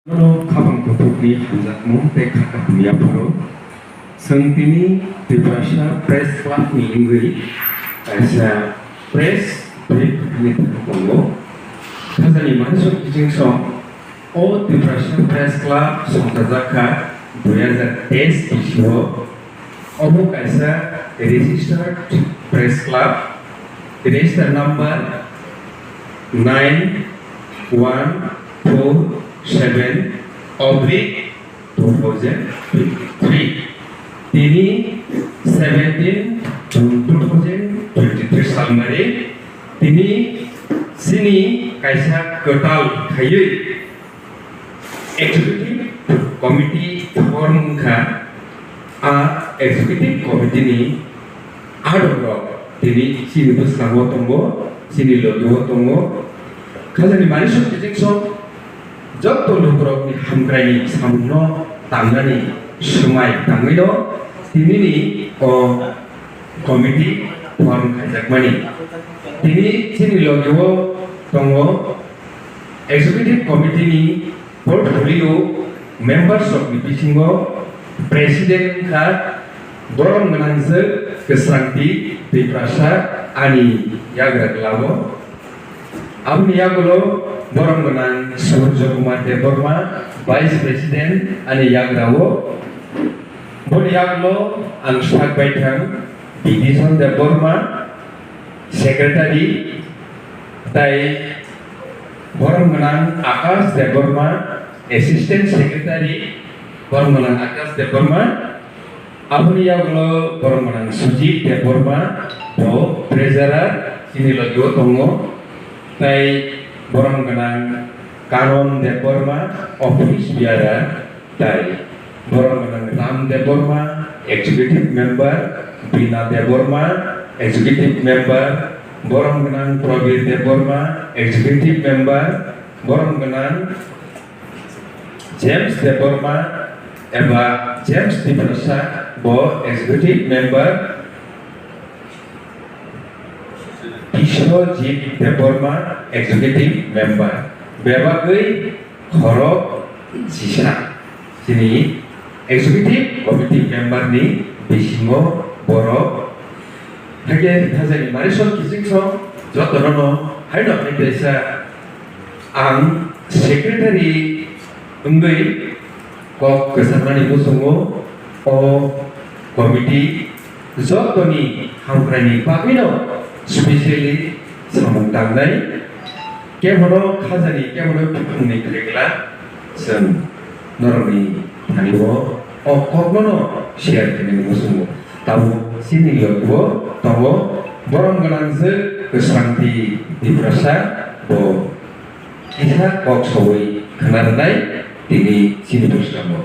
Kabang Potokni Hanjakmu Tekaka Miyapuro Sengtini Tiprasa Press Club ni Ingri Kaisa Press Brief ni Kongo Kazani Mansuk Jingso O Tiprasa Press Club Songkazaka 2010 isyo Omo Kaisa Registered Press Club Register number 914/2003 তিনি 17 June 2023 সালমারে তিনি সিনি কাইসা কটাল খাইয়ে executive committee form খা executive committee নি আদর তিনি সিনি বসাবো তঙ্গ সিনি লগিও তঙ্গ খাজানি মানিসক টিজিংসং যত লোকরকনি হামগ্রাইনি সামুনো তাंगनानि समाय तांगैनो दिनैनि कमिटि फर्म खायजाकमानि दिनै जोंनि लोगोआव दङ एक्जिकिउटिभ कमिटिनि पर्टफलियो मेम्बार्स अफ बिथिङाव प्रेसिडेन्टखा बरं गोनांजों गोस्रांथि दैप्रासा आनि याग्राग्लाबो आंनि यागलो बरं गोनां सूर्य कुमार देबबर्मा वाइस प्रेसिडेन्ट आनि याग्रावो बन यागलो आं सागबाय थां बिदिसन देबबर्मा सेक्रेटारि ताई बरं गोनां आकाश देबबर्मा एसिस्टेन्ट सेक्रेटारि बरं गोनां आकाश देबबर्मा आंनि यागलो बरं गोनां सुजित देबबर्मा ट्रेजारार जोंनि लोगोआव दङ ताई बरं गोनां कानन देबबर्मा ऑफिस बियारा ताई बरं गोनां राम देबबर्मा एक्जिकिउटिभ मेम्बार बीना देबबर्मा एक्जिकिउटिभ मेम्बार बरं गोनां प्रबीर देबबर्मा एक्जिकिउटिभ मेम्बार बरं गोनां जेम्स देबबर्मा एबा जेम्स टिप्रासा बो executive member Ishojit Deborma Executive Member Bebagai Khorok Sisa Sini Executive Committee Member ni Bisingo Borok Hage Hazani Marisol Kisingso Jotorono Haino Desa Ang Secretary Unggai Kok Kesanani Busungo O Committee Jotoni Hangkrani Pagino specially सामुं दांनाय केमनो खाजानि केमनो फुंनि क्रेगला जों नरमनि थानिबो अकगनो शेयार केनेनि मुसुमो ताबो सिनि लोगो ताबो बरं गोनांजो गोस्रांथि दिप्रासा बो किसा कक्सवै खोनानाय दिनै सिनि बुस्थामो